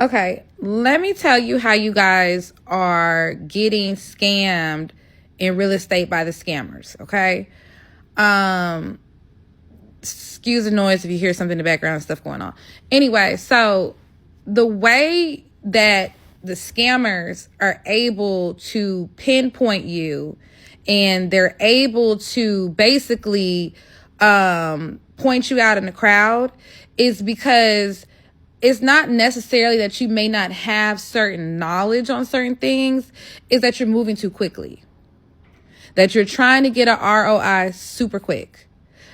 Okay, let me tell you how you guys are getting scammed in real estate by the scammers, okay? Um, Excuse the noise if you hear something in the background and stuff going on. Anyway, so the way that the scammers are able to pinpoint you and they're able to basically point you out in the crowd is because it's not necessarily that you may not have certain knowledge on certain things, is that you're moving too quickly, that you're trying to get a ROI super quick,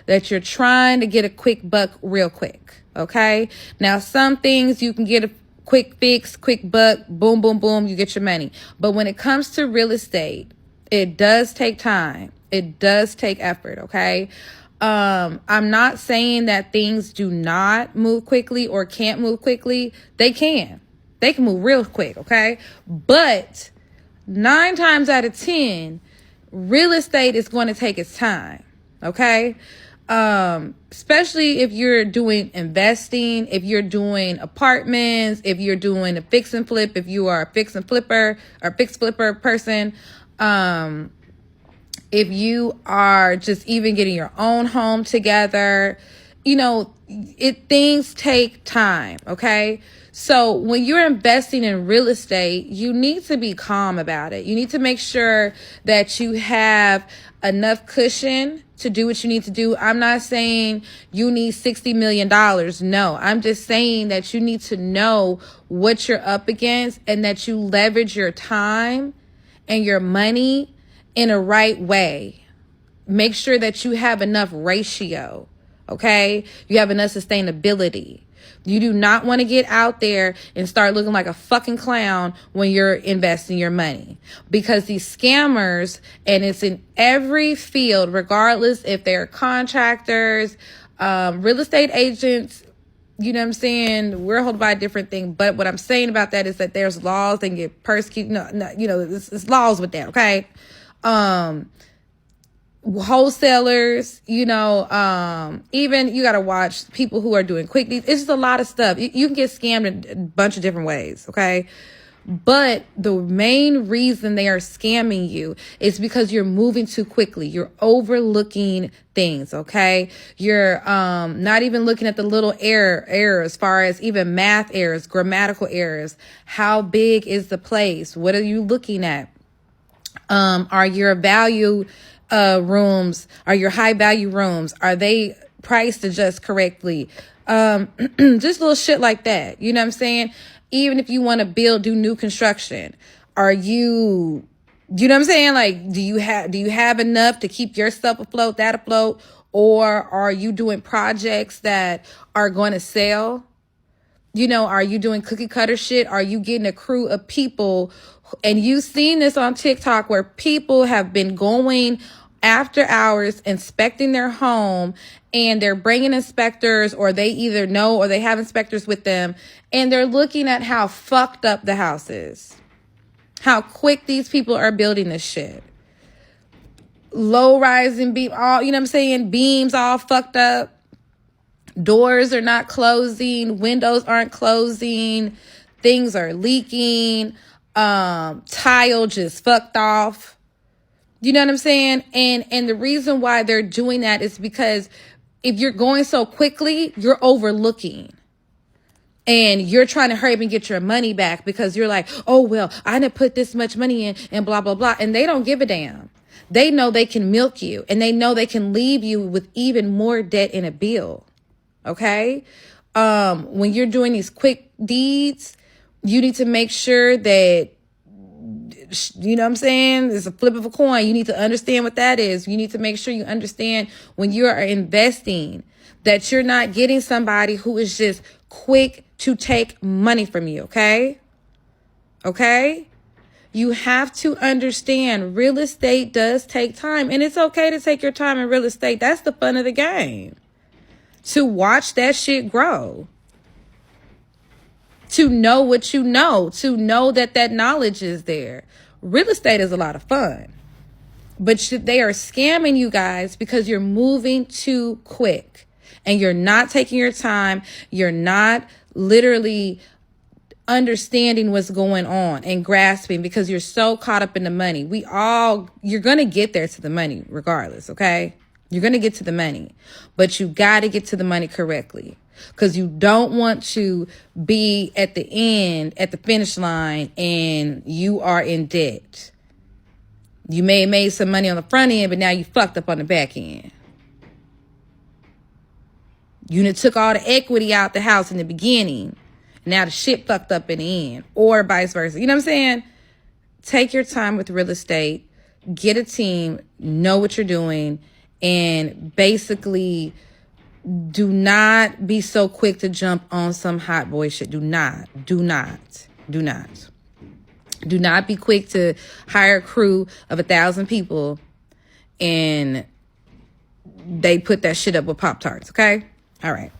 that you're trying to get a quick buck real quick. Okay. Now, some things you can get a quick fix, quick buck, boom, boom, boom, you get your money. But when it comes to real estate, it does take time. It does take effort. Okay. I'm not saying that things do not move quickly or can't move quickly. They can move real quick. Okay. But 9 times out of 10, real estate is going to take its time. Okay. Especially if you're doing investing, if you're doing apartments, if you're doing a fix and flip, if you are a fix and flipper or fix flipper person, if you are just even getting your own home together, things take time. Okay. So when you're investing in real estate, you need to be calm about it. You need to make sure that you have enough cushion to do what you need to do. I'm not saying you need $60 million. No, I'm just saying that you need to know what you're up against and that you leverage your time and your money in a right way. Make sure that you have enough ratio. Okay. You have enough sustainability. You do not want to get out there and start looking like a fucking clown when you're investing your money, because these scammers, and it's in every field, regardless if they're contractors, real estate agents, you know what I'm saying? We're held by a different thing. But what I'm saying about that is that there's laws that can get persecuted. No, it's laws with that. Okay. Wholesalers, even you got to watch people who are doing quick deeds. It's just a lot of stuff. You can get scammed in a bunch of different ways. Okay. But the main reason they are scamming you is because you're moving too quickly. You're overlooking things. Okay. You're, not even looking at the little error as far as even math errors, grammatical errors. How big is the place? What are you looking at? Are your value rooms, are your high value rooms, are they priced adjust correctly? Just little shit like that. You know what I'm saying? Even if you want to do new construction, are you know what I'm saying? Like, do you have enough to keep yourself afloat, or are you doing projects that are going to sell? Are you doing cookie cutter shit? Are you getting a crew of people? And you've seen this on TikTok where people have been going after hours inspecting their home, and they're bringing inspectors, or they either know or they have inspectors with them, and they're looking at how fucked up the house is, how quick these people are building this shit. Low rising beam, all, you know what I'm saying? Beams all fucked up. Doors are not closing. Windows aren't closing. Things are leaking. Tile just fucked off. You know what I'm saying? And the reason why they're doing that is because if you're going so quickly, you're overlooking. And you're trying to hurry up and get your money back because you're like, oh, well, I didn't put this much money in and blah, blah, blah. And they don't give a damn. They know they can milk you, and they know they can leave you with even more debt in a bill. Okay. When you're doing these quick deeds, you need to make sure that, you know what I'm saying? It's a flip of a coin. You need to understand what that is. You need to make sure you understand when you are investing that you're not getting somebody who is just quick to take money from you. Okay. Okay. You have to understand real estate does take time, and it's okay to take your time in real estate. That's the fun of the game. To watch that shit grow, to know what you know, to know that knowledge is there. Real estate is a lot of fun, but they are scamming you guys because you're moving too quick and you're not taking your time. You're not literally understanding what's going on and grasping, because you're so caught up in the money. You're going to get there to the money regardless, okay? You're going to get to the money, but you got to get to the money correctly, because you don't want to be at the end, at the finish line, and you are in debt. You may have made some money on the front end, but now you fucked up on the back end. You done took all the equity out the house in the beginning. Now the shit fucked up in the end, or vice versa. You know what I'm saying? Take your time with real estate, get a team, know what you're doing, and basically do not be so quick to jump on some hot boy shit. Do not be quick to hire a crew of 1,000 people and they put that shit up with Pop-Tarts, okay? All right.